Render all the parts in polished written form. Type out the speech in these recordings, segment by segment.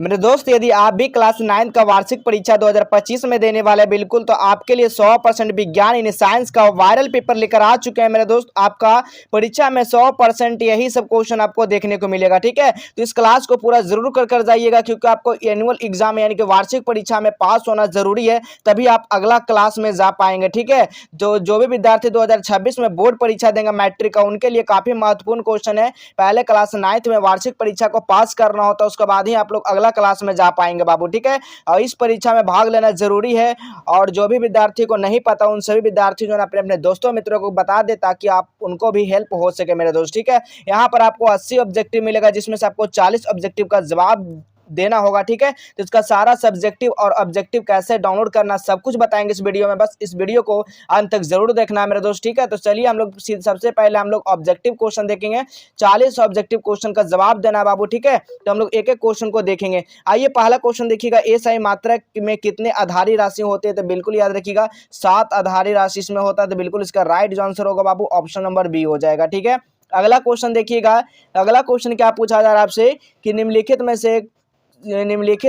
मेरे दोस्त, यदि आप भी क्लास 9 का वार्षिक परीक्षा 2025 में देने वाले हैं बिल्कुल, तो आपके लिए 100% विज्ञान यानी साइंस का वायरल पेपर लेकर आ चुके हैं मेरे दोस्त। आपका परीक्षा में 100% यही सब क्वेश्चन आपको देखने को मिलेगा। ठीक है, तो इस क्लास को पूरा जरूर कर जाइएगा, क्योंकि आपको एनुअल एग्जाम यानी कि वार्षिक परीक्षा में पास होना जरूरी है, तभी आप अगला क्लास में जा पाएंगे। ठीक है, जो भी विद्यार्थी 2026 में बोर्ड परीक्षा देंगे मैट्रिक का, उनके लिए काफी महत्वपूर्ण क्वेश्चन है। पहले क्लास 9 में वार्षिक परीक्षा को पास करना होता है, उसके बाद ही आप लोग अगला क्लास में जा पाएंगे बाबू। ठीक है, और इस परीक्षा में भाग लेना जरूरी है। और जो भी विद्यार्थी को नहीं पता, उन सभी विद्यार्थी जो है अपने अपने दोस्तों मित्रों को बता दे, ताकि आप उनको भी हेल्प हो सके मेरे दोस्त। ठीक है, यहाँ पर आपको 80 ऑब्जेक्टिव मिलेगा, जिसमें से आपको 40 ऑब्जेक्टिव का जवाब देना होगा। ठीक है, तो इसका सारा सब्जेक्टिव और ऑब्जेक्टिव कैसे डाउनलोड करना सब कुछ बताएंगे इस वीडियो में। बस इस वीडियो को अंत तक जरूर देखना है मेरे दोस्त। ठीक है, तो चलिए हम लोग सबसे पहले हम लोग ऑब्जेक्टिव क्वेश्चन देखेंगे। 40 ऑब्जेक्टिव क्वेश्चन का जवाब देना है बाबू। ठीक है, तो हम लोग एक एक क्वेश्चन को देखेंगे। आइए पहला क्वेश्चन देखिएगा, ए सही मात्रक में कितने आधारी राशि होते हैं? तो बिल्कुल याद रखिएगा 7 आधारी राशि इसमें होता है, तो बिल्कुल इसका राइट जो आंसर होगा बाबू ऑप्शन नंबर बी हो जाएगा। ठीक है, अगला क्वेश्चन देखिएगा। अगला क्वेश्चन क्या पूछा जा रहा है आपसे कि निम्नलिखित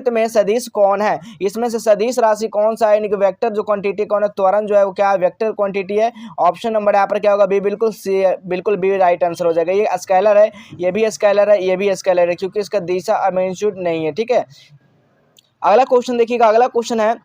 में सदिश कौन है? इसमें से सदिश राशि कौन सा है, यानी कि वेक्टर जो क्वांटिटी कौन है? त्वरण जो है वो क्या है? वेक्टर क्वांटिटी है। ऑप्शन नंबर यहाँ पर क्या होगा? बी, बिल्कुल सी, बिल्कुल बी राइट आंसर हो जाएगा। ये स्केलर है, ये भी स्केलर है, ये भी स्केलर है, क्योंकि इसका दिशा मैग्नीट्यूड नहीं है। ठीक है, अगला क्वेश्चन देखिएगा। अगला क्वेश्चन है,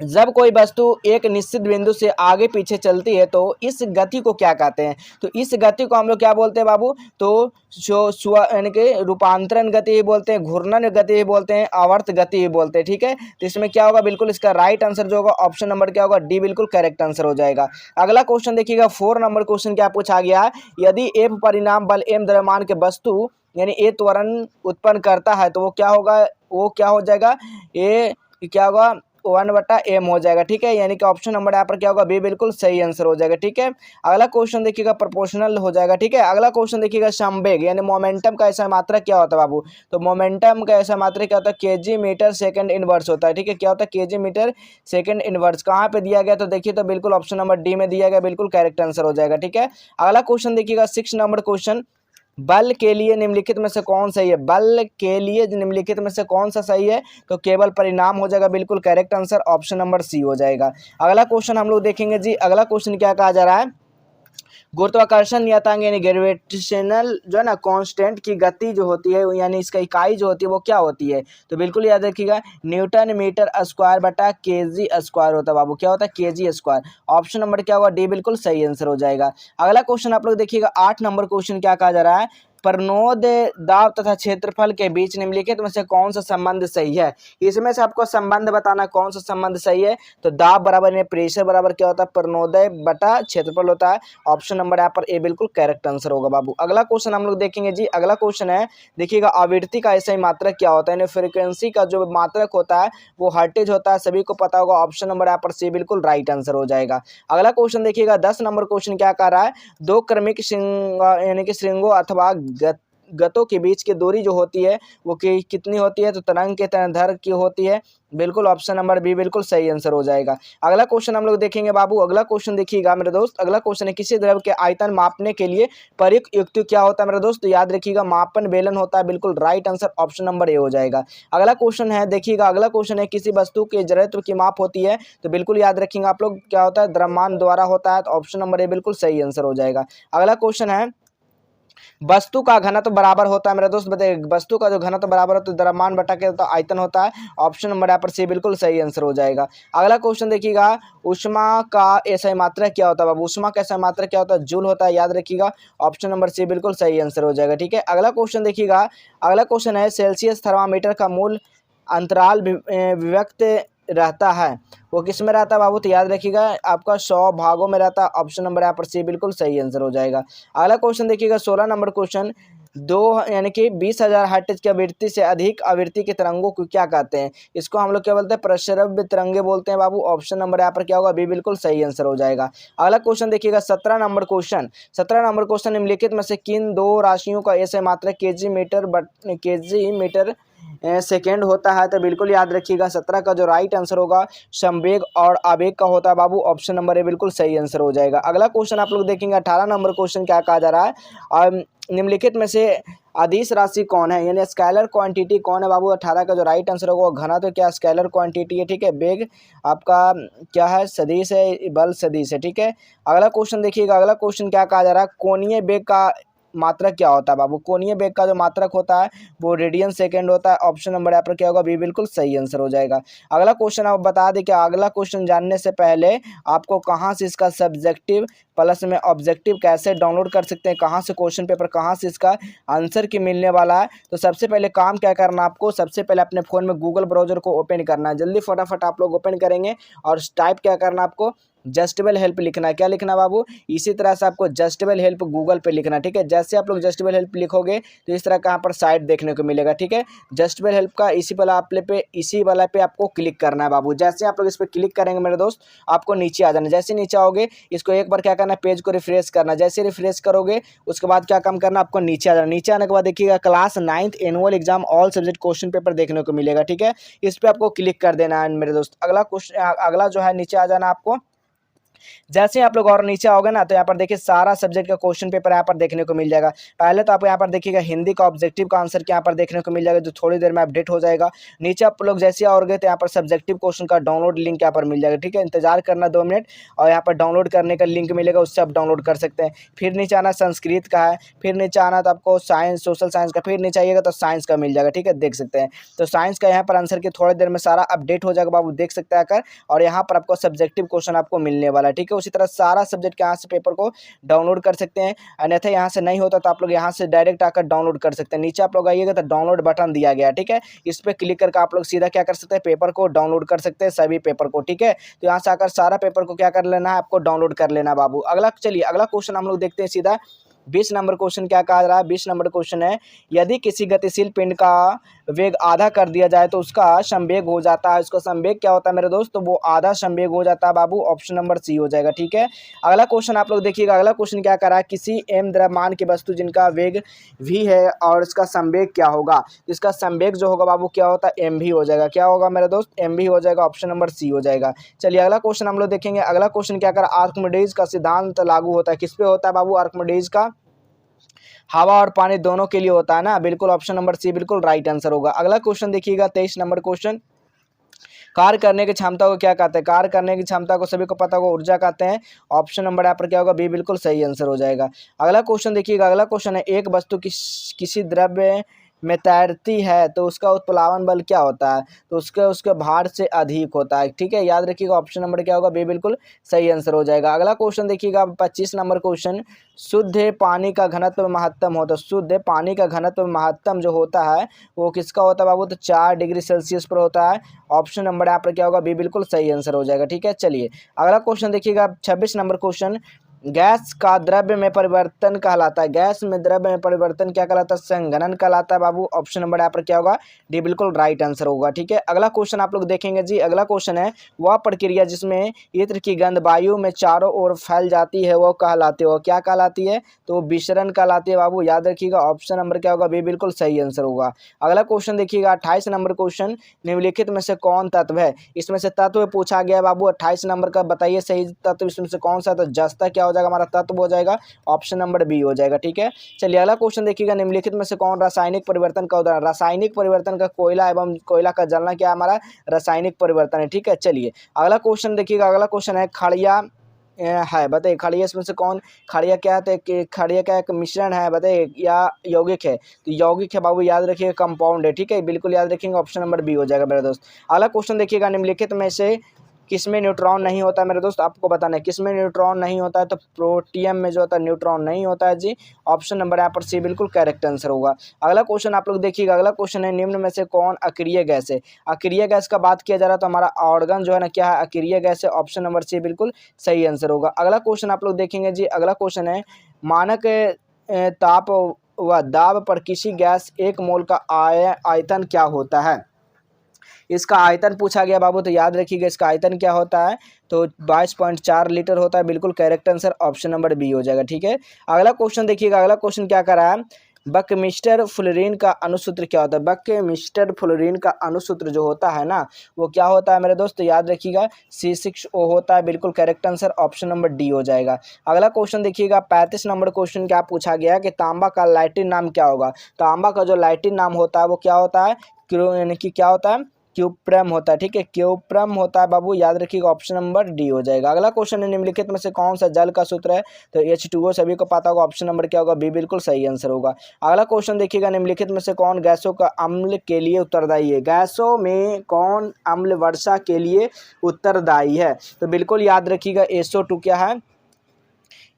जब कोई वस्तु एक निश्चित बिंदु से आगे पीछे चलती है तो इस गति को क्या कहते हैं? तो इस गति को हम लोग क्या बोलते हैं बाबू? तो यानी कि रूपांतरण गति ही बोलते हैं, घूर्णन गति ही बोलते हैं, आवर्त गति ही बोलते हैं। ठीक है, तो इसमें क्या होगा? बिल्कुल इसका राइट आंसर जो होगा ऑप्शन नंबर क्या होगा? डी, बिल्कुल करेक्ट आंसर हो जाएगा। अगला क्वेश्चन देखिएगा, 4 नंबर क्वेश्चन क्या पूछा गया है? यदि एफ परिणाम बल एम द्रव्यमान के वस्तु यानी ए त्वरण उत्पन्न करता है तो वो क्या होगा? वो क्या हो जाएगा? ए क्या होगा? 1/m हो जाएगा। ठीक है, यानी कि ऑप्शन नंबर यहाँ पर क्या होगा? बी, बिल्कुल सही आंसर हो जाएगा। ठीक है, अगला क्वेश्चन देखिएगा, प्रोपोर्शनल हो जाएगा। ठीक है, अगला क्वेश्चन देखिएगा, संवेग यानी मोमेंटम का ऐसा मात्रा क्या होता है बाबू? तो मोमेंटम का ऐसा मात्रा क्या होता है? केजी मीटर सेकंड इनवर्स होता है। ठीक है, क्या होता है? KG metre second inverse. कहाँ पे दिया गया? तो देखिए, तो बिल्कुल ऑप्शन नंबर डी में दिया गया, बिल्कुल करेक्ट आंसर हो जाएगा। ठीक है, अगला क्वेश्चन देखिएगा, 6 नंबर क्वेश्चन, बल के लिए निम्नलिखित में से कौन सही है? बल के लिए निम्नलिखित में से कौन सा सही है? तो केवल परिणाम हो जाएगा, बिल्कुल correct answer option number C हो जाएगा। अगला क्वेश्चन हम लोग देखेंगे जी। अगला क्वेश्चन क्या कहा जा रहा है? गुरुत्वाकर्षण नियतांक यानी ग्रेविटेशनल जो है ना कांस्टेंट की गति जो होती है, यानी इसका इकाई जो होती है वो क्या होती है? तो बिल्कुल याद रखिएगा, न्यूटन मीटर स्क्वायर बटा केजी स्क्वायर होता है बाबू। क्या होता है? KG square. ऑप्शन नंबर क्या होगा? डी, बिल्कुल सही आंसर हो जाएगा। अगला क्वेश्चन आप लोग देखिएगा, 8 नंबर क्वेश्चन क्या कहा जा रहा है? प्रनोद दाब तथा क्षेत्रफल के बीच निम्नलिखित में से कौन सा संबंध सही है? इसमें से आपको संबंध बताना कौन सा संबंध सही है। तो दाब बराबर यानी प्रेशर बराबर क्या होता है? प्रनोदय बटा क्षेत्रफल होता है। ऑप्शन नंबर यहाँ पर ए बिल्कुल करेक्ट आंसर होगा बाबू। अगला क्वेश्चन हम लोग देखेंगे जी। अगला क्वेश्चन है, देखिएगा, आवृत्ति का ऐसा ही मात्रक क्या होता है? यानी फ्रीक्वेंसी का जो मात्रक होता है वो हर्टेज होता है, सभी को पता होगा। ऑप्शन नंबर यहाँ पर सी बिल्कुल राइट आंसर हो जाएगा। अगला क्वेश्चन देखिएगा, 10 नंबर क्वेश्चन क्या कर रहा है? दो क्रमिक यानी कि श्रृंगों अथवा गतों के बीच की दूरी जो होती है वो कितनी होती है? तो तरंग के तरंगदैर्घ्य की होती है। बिल्कुल ऑप्शन नंबर बी बिल्कुल सही आंसर हो जाएगा। अगला क्वेश्चन हम लोग देखेंगे बाबू। अगला क्वेश्चन देखिएगा मेरे दोस्त। अगला क्वेश्चन है, किसी द्रव के आयतन मापने के लिए प्रयुक्त युक्ति क्या होता है मेरे दोस्त? तो याद रखिएगा, मापन बेलन होता है। बिल्कुल right answer option number A हो जाएगा। अगला क्वेश्चन है, देखिएगा, अगला क्वेश्चन है, किसी वस्तु के जड़त्व की माप होती है? तो बिल्कुल याद रखिएगा आप लोग, क्या होता है? द्रव्यमान द्वारा होता है। तो ऑप्शन नंबर ए बिल्कुल सही आंसर हो जाएगा। अगला क्वेश्चन है, वस्तु का घनत्व बराबर होता है मेरे दोस्त, बताइए, वस्तु का जो घनत्व बराबर होता है द्रव्यमान बटा के तो आयतन होता है। ऑप्शन नंबर यहाँ पर सी बिल्कुल सही आंसर हो जाएगा। अगला क्वेश्चन देखिएगा, ऊष्मा का ऐसा मात्रा क्या होता है बाबू? ऊष्मा का ऐसा मात्रा क्या होता है? जूल होता है, याद रखिएगा। ऑप्शन नंबर सी बिल्कुल सही आंसर हो जाएगा। ठीक है, अगला क्वेश्चन देखिएगा। अगला क्वेश्चन है, सेल्सियस थर्मामीटर का मूल अंतराल विभक्त रहता है, वो किस में रहता है बाबू? तो याद रखिएगा, आपका 100 भागों में रहता है। ऑप्शन नंबर यहाँ पर सी बिल्कुल सही आंसर हो जाएगा। अगला क्वेश्चन देखिएगा, 16 नंबर क्वेश्चन, दो यानी कि 20,000 हर्ट्ज की आवृत्ति से अधिक आवृत्ति के तरंगों को क्या कहते हैं? इसको हम लोग क्या बोलते हैं? प्रश्रव्य तरंगे बोलते हैं बाबू। ऑप्शन नंबर यहाँ पर क्या होगा? बी बिल्कुल सही आंसर हो जाएगा। अगला क्वेश्चन देखिएगा, 17 नंबर क्वेश्चन। 17 नंबर क्वेश्चन, निम्नलिखित में से किन दो राशियों का ऐसे मात्रा केजी मीटर सेकेंड होता है? तो बिल्कुल याद रखिएगा, 17 का जो राइट आंसर होगा संवेग और आवेग का होता है बाबू। ऑप्शन नंबर ए बिल्कुल सही आंसर हो जाएगा। अगला क्वेश्चन आप लोग देखेंगे, 18 नंबर क्वेश्चन क्या कहा जा रहा है? निम्नलिखित में से अदिश राशि कौन है, यानी स्केलर क्वांटिटी कौन है बाबू। 18 का जो राइट आंसर होगा वो घना, तो क्या स्केलर क्वांटिटी है, ठीक है। बेग आपका क्या है, सदिश है, बल सदिश है, ठीक है। अगला क्वेश्चन देखिएगा, अगला क्वेश्चन क्या कहा जा रहा है, कोणीय बेग का मात्रक क्या होता है बाबू। कोणीय बेग का जो मात्रक होता है वो रेडियन सेकेंड होता है। ऑप्शन नंबर यहाँ पर क्या होगा, बी बिल्कुल सही आंसर हो जाएगा। अगला क्वेश्चन आप बता दें कि अगला क्वेश्चन जानने से पहले आपको कहाँ से इसका सब्जेक्टिव प्लस में ऑब्जेक्टिव कैसे डाउनलोड कर सकते हैं, कहाँ से क्वेश्चन पेपर, कहाँ से इसका आंसर की मिलने वाला है। तो सबसे पहले काम क्या करना आपको, सबसे पहले अपने फ़ोन में गूगल ब्राउज़र को ओपन करना है। जल्दी फटाफट आप लोग ओपन करेंगे और टाइप क्या करना आपको, जस्टेबल हेल्प लिखना है। क्या लिखना बाबू, इसी तरह से आपको जस्टेबल हेल्प गूगल पे लिखना है, ठीक है। जैसे आप लोग जस्टेबल हेल्प लिखोगे तो इस तरह का यहाँ पर साइट देखने को मिलेगा, ठीक है। जस्टेबल हेल्प का इसी वाला पे आपको क्लिक करना है बाबू। जैसे आप लोग इस पर क्लिक करेंगे मेरे दोस्त, आपको नीचे आ जाना। जैसे नीचे आओगे इसको एक बार क्या करना है, पेज को रिफ्रेश करना। जैसे रिफ्रेश करोगे उसके बाद क्या काम करना, आपको नीचे आ जाना। नीचे आने के बाद देखिएगा class 9th annual exam all subject question paper देखने को मिलेगा, ठीक है। इस पर आपको क्लिक कर देना है मेरे दोस्त। अगला क्वेश्चन, अगला जो है नीचे आ जाना आपको। जैसे ही आप लोग और नीचे आओगे ना तो यहाँ पर देखिए सारा सब्जेक्ट का क्वेश्चन पेपर यहाँ पर देखने को मिल जाएगा। पहले तो आपको यहाँ पर देखिएगा हिंदी का ऑब्जेक्टिव का आंसर यहाँ पर देखने को मिल जाएगा, जो थोड़ी देर में अपडेट हो जाएगा। नीचे आप लोग जैसे आओगे तो यहाँ पर सब्जेक्टिव क्वेश्चन का डाउनलोड लिंक यहाँ पर मिल जाएगा, ठीक है। इंतजार करना 2 मिनट और यहाँ पर डाउनलोड करने का लिंक मिलेगा, उससे आप डाउनलोड कर सकते हैं। फिर नीचे आना संस्कृत का है, फिर नीचे आना तो आपको साइंस सोशल साइंस का, फिर नीचे आइएगा तो साइंस का मिल जाएगा, ठीक है। देख सकते हैं तो साइंस का यहाँ पर आंसर की थोड़ी देर में सारा अपडेट हो जाएगा बाबू, देख सकते हैं आकर। और यहाँ पर आपको सब्जेक्टिव क्वेश्चन आपको मिलने वाला है, ठीक है। उसी तरह सारा सब्जेक्ट के यहाँ से पेपर को डाउनलोड कर सकते हैं। अन्यथा यहाँ से नहीं होता तो आप लोग यहाँ से डायरेक्ट आकर डाउनलोड कर सकते हैं। नीचे आप लोग आइएगा तो डाउनलोड बटन दिया गया है, ठीक है। इस पर क्लिक करके आप लोग सीधा क्या कर सकते हैं, पेपर को डाउनलोड कर सकते हैं, सभी पेपर को, ठीक है। तो यहाँ से आकर सारा पेपर को क्या कर लेना है, आपको डाउनलोड कर लेना बाबू। अगला चलिए अगला क्वेश्चन हम लोग देखते हैं सीधा। 20 नंबर क्वेश्चन क्या कहा जा रहा है, 20 नंबर क्वेश्चन है, यदि किसी गतिशील पिंड का वेग आधा कर दिया जाए तो उसका संवेग हो जाता है। उसका संवेग क्या होता है मेरे दोस्त, तो वो आधा संवेग हो जाता है बाबू। ऑप्शन नंबर सी हो जाएगा, ठीक है। अगला क्वेश्चन आप लोग देखिएगा, अगला क्वेश्चन क्या कर रहा है, किसी एम द्रव्यमान की वस्तु जिनका वेग v है और इसका संवेग क्या होगा। इसका संवेग जो होगा बाबू क्या होता है, एम भी हो जाएगा। क्या होगा मेरे दोस्त, एम भी हो जाएगा। ऑप्शन नंबर सी हो जाएगा। चलिए अगला क्वेश्चन हम लोग देखेंगे। अगला क्वेश्चन क्या कर रहा है, आर्किमिडीज का सिद्धांत लागू होता है, किस पे होता है बाबू आर्किमिडीज का, हवा और पानी दोनों के लिए होता है ना, बिल्कुल ऑप्शन नंबर सी बिल्कुल राइट आंसर होगा। अगला क्वेश्चन देखिएगा 23 नंबर क्वेश्चन, कार्य करने की क्षमता को क्या कहते हैं। कार्य करने की क्षमता को सभी को पता होगा, ऊर्जा कहते हैं। ऑप्शन नंबर यहाँ पर क्या होगा, बी बिल्कुल सही आंसर हो जाएगा। अगला क्वेश्चन देखिएगा, अगला क्वेश्चन है, एक वस्तु किसी द्रव्य में तैरती है तो उसका उत्प्लावन बल क्या होता है, तो उसके उसके भार से अधिक होता है, ठीक है। याद रखिएगा ऑप्शन नंबर क्या होगा, बी बिल्कुल सही आंसर हो जाएगा। अगला क्वेश्चन देखिएगा 25 नंबर क्वेश्चन, शुद्ध पानी का घनत्व महत्तम होता है। शुद्ध पानी का घनत्व महत्तम जो होता है वो किसका होता है बाबू, तो 4 डिग्री सेल्सियस पर होता है। ऑप्शन नंबर यहाँ पर क्या होगा, बी बिल्कुल सही आंसर हो जाएगा, ठीक है। चलिए अगला क्वेश्चन देखिएगा 26 नंबर क्वेश्चन, गैस का द्रव्य में परिवर्तन कहलाता है। गैस में द्रव्य में परिवर्तन क्या कहलाता है, संघनन कहलाता है बाबू। ऑप्शन नंबर यहाँ पर क्या होगा, डी बिल्कुल राइट आंसर होगा, ठीक है। अगला क्वेश्चन आप लोग देखेंगे जी, अगला क्वेश्चन है, वह प्रक्रिया जिसमें इत्र की गंध वायु में चारों ओर फैल जाती है वो कहलाती है, वो क्या कहलाती है, तो विसरण कहलाती है बाबू। याद रखिएगा ऑप्शन नंबर क्या होगा, बी बिल्कुल सही आंसर होगा। अगला क्वेश्चन देखिएगा 28 नंबर क्वेश्चन, निम्नलिखित में से कौन तत्व है। इसमें से तत्व पूछा गया बाबू 28 नंबर का, बताइए सही तत्व इसमें से कौन सा, तो जस्ता क्या हो जाएगा हमारा, तत्व हो जाएगा। ऑप्शन नंबर बी हो जाएगा, ठीक है। चलिए अगला क्वेश्चन देखिएगा, निम्नलिखित में से कौन रासायनिक परिवर्तन का उदाहरण। रासायनिक परिवर्तन का कोयला एवं कोयला का जलना क्या हमारा रासायनिक परिवर्तन है, ठीक है। चलिए अगला क्वेश्चन देखिएगा, अगला क्वेश्चन है, खड़िया है, बताइए खड़िया इसमें से कौन, खड़िया क्या है, तो खड़िया क्या एक मिश्रण है, बताइए, या यौगिक है, तो यौगिक है बाबू। याद रखिएगा कंपाउंड है, ठीक है, बिल्कुल याद रखेंगे। ऑप्शन नंबर बी हो जाएगा मेरे दोस्त। अगला क्वेश्चन देखिएगा, निम्नलिखित में से किसमें न्यूट्रॉन नहीं होता है मेरे दोस्त, आपको बताना है किसमें न्यूट्रॉन नहीं होता है, तो प्रोटियम में जो होता है न्यूट्रॉन नहीं होता है जी। ऑप्शन नंबर यहाँ पर सी बिल्कुल करेक्ट आंसर होगा। अगला क्वेश्चन आप लोग देखिएगा, अगला क्वेश्चन है, निम्न में से कौन अक्रिय गैस है। अक्रिय गैस का बात किया जा रहा है तो हमारा ऑर्गन जो है ना क्या है, अक्रिय गैस है। ऑप्शन नंबर सी बिल्कुल सही आंसर होगा। अगला क्वेश्चन आप लोग देखेंगे जी, अगला क्वेश्चन है, मानक ताप व दाब पर किसी गैस 1 मोल का आयतन क्या होता है। इसका आयतन पूछा गया बाबू, तो याद रखिएगा इसका आयतन क्या होता है, तो 22.4 लीटर होता है। बिल्कुल correct answer option number B हो जाएगा, ठीक है। अगला क्वेश्चन देखिएगा, अगला क्वेश्चन क्या कर रहा है, बकमिस्टर फ्लोरीन का अणुसूत्र क्या होता है? बकमिस्टर फ्लोरीन का अणुसूत्र जो होता है ना, वो क्या होता है मेरे दोस्त, याद रखिएगा C6O होता है। बिल्कुल correct answer option number D हो जाएगा। अगला क्वेश्चन देखिएगा 35 नंबर क्वेश्चन क्या पूछा गया है कि तांबा का लैटिन नाम क्या होगा? तांबा का जो लैटिन नाम होता है वो क्या होता है? यानी कि क्या होता है? क्यूप्रम होता है। ठीक है, क्यूप्रम होता है बाबू, याद रखिएगा ऑप्शन नंबर डी हो जाएगा। अगला क्वेश्चन है निम्नलिखित में से कौन सा जल का सूत्र है? तो H2O सभी को पता होगा, ऑप्शन नंबर क्या होगा? बी बिल्कुल सही आंसर होगा। अगला क्वेश्चन देखिएगा निम्नलिखित में से कौन गैसों का अम्ल के लिए उत्तरदायी है? गैसों में कौन अम्ल वर्षा के लिए उत्तरदायी है? तो बिल्कुल याद रखिएगा SO2 क्या है,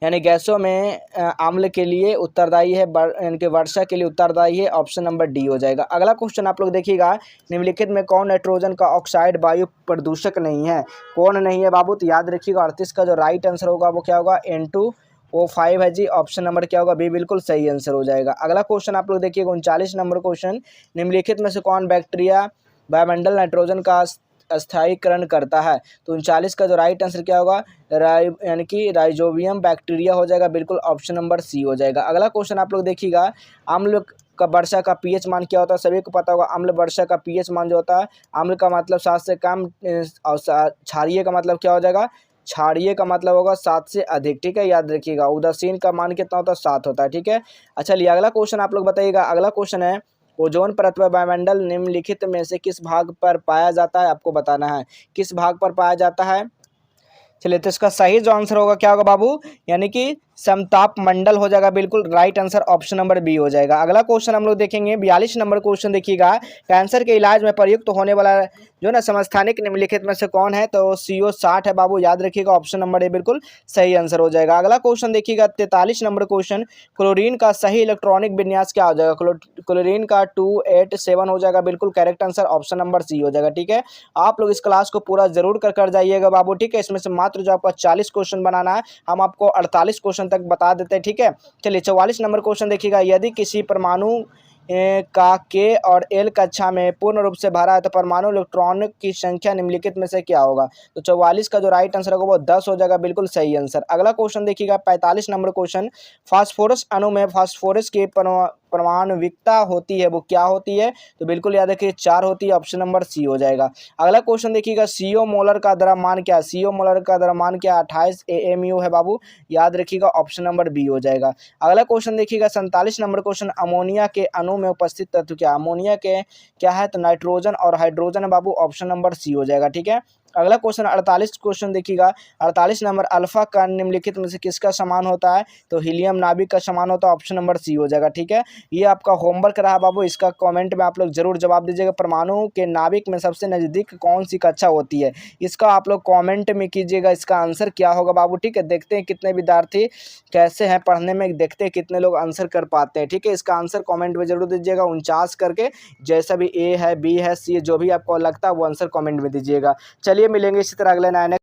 यानी गैसों में अम्ल के लिए उत्तरदायी है, यानी कि वर्षा के लिए उत्तरदायी है, ऑप्शन नंबर डी हो जाएगा। अगला क्वेश्चन आप लोग देखिएगा निम्नलिखित में कौन नाइट्रोजन का ऑक्साइड वायु प्रदूषक नहीं है? कौन नहीं है बाबू? तो याद रखिएगा 38 का जो राइट आंसर होगा वो क्या होगा? N2O5 है जी, ऑप्शन नंबर क्या होगा? बी बिल्कुल सही आंसर हो जाएगा। अगला क्वेश्चन आप लोग देखिएगा 39 नंबर क्वेश्चन, निम्नलिखित में से कौन बैक्टीरिया वायुमंडल नाइट्रोजन का स्थायीकरण करता है? तो 39 का जो राइट आंसर क्या होगा? यानी कि राइजोबियम बैक्टीरिया हो जाएगा, बिल्कुल ऑप्शन नंबर सी हो जाएगा। अगला क्वेश्चन आप लोग देखिएगा अम्ल का वर्षा का पीएच मान क्या होता है? सभी को पता होगा अम्ल वर्षा का पीएच मान जो होता है, अम्ल का मतलब 7 से कम और क्षारीय का मतलब क्या हो जाएगा? क्षारीय का मतलब होगा 7 से अधिक। ठीक है, याद रखिएगा। उदासीन का मान कितना होता है? 7 होता है। ठीक है, अच्छा चलिए अगला क्वेश्चन आप लोग बताइएगा। अगला क्वेश्चन है ओजोन परत व वायुमंडल निम्नलिखित में से किस भाग पर पाया जाता है? आपको बताना है किस भाग पर पाया जाता है। चलिए, तो इसका सही जो आंसर होगा क्या होगा बाबू? यानी कि समताप मंडल हो जाएगा, बिल्कुल right answer option number B हो जाएगा। अगला क्वेश्चन हम लोग देखेंगे 42 नंबर क्वेश्चन देखिएगा, कैंसर के इलाज में प्रयुक्त होने वाला जो ना समस्थानिक निम्नलिखित में से कौन है? तो CO60 है बाबू, याद रखिएगा ऑप्शन नंबर ए बिल्कुल सही आंसर हो जाएगा। अगला क्वेश्चन देखिएगा 43 नंबर क्वेश्चन, क्लोरीन का सही इलेक्ट्रॉनिक विन्यास क्या हो जाएगा? क्लोरीन का 287 हो जाएगा, बिल्कुल correct answer option number C हो जाएगा। ठीक है, आप लोग इस क्लास को पूरा जरूर कर जाइएगा बाबू। ठीक है, इसमें से मात्र जो आपका 40 क्वेश्चन बनाना है, हम आपको 48 क्वेश्चन तक बता देते हैं। ठीक है, चलिए 44 नंबर क्वेश्चन देखिएगा, यदि किसी परमाणु का K और L कक्षा में पूर्ण रूप से भरा है तो परमाणु इलेक्ट्रॉन की संख्या निम्नलिखित में से क्या होगा? तो 44 का जो राइट आंसर होगा वो 10 हो जाएगा, बिल्कुल सही आंसर। अगला क्वेश्चन देखिएगा 45 नंबर क्वेश्चन, फास्फोरस अणु में फास्फोरस की परमाणुविकता होती है वो क्या होती है? तो बिल्कुल याद रखिए 4 होती है, ऑप्शन नंबर सी हो जाएगा। अगला क्वेश्चन देखिएगा CO मोलर का द्रव्यमान क्या है? CO मोलर का द्रव्यमान क्या 28 AMU है बाबू, याद रखिएगा ऑप्शन नंबर बी हो जाएगा। अगला क्वेश्चन देखिएगा 47 नंबर क्वेश्चन, अमोनिया के अणु में उपस्थित तत्व क्या? अमोनिया के क्या है? तो नाइट्रोजन और हाइड्रोजन है बाबू, ऑप्शन नंबर सी हो जाएगा। ठीक है, अगला क्वेश्चन 48 क्वेश्चन देखिएगा, 48 नंबर, अल्फा का निम्नलिखित में से किसका समान होता है? तो हीलियम नाभिक का समान होता है, ऑप्शन नंबर सी हो जाएगा। ठीक है, ये आपका होमवर्क रहा बाबू, इसका कमेंट में आप लोग जरूर जवाब दीजिएगा। परमाणु के नाभिक में सबसे नजदीक कौन सी कक्षा होती है? इसका आप लोग कमेंट में कीजिएगा, इसका आंसर क्या होगा बाबू। ठीक है, देखते हैं कितने विद्यार्थी कैसे हैं पढ़ने में, देखते हैं कितने लोग आंसर कर पाते हैं। ठीक है, इसका आंसर कमेंट में जरूर दीजिएगा 49 करके, जैसा भी A है, B है, C जो भी आपको लगता है वो आंसर कमेंट में दीजिएगा। चलिए मिलेंगे इसी तरह अगले नए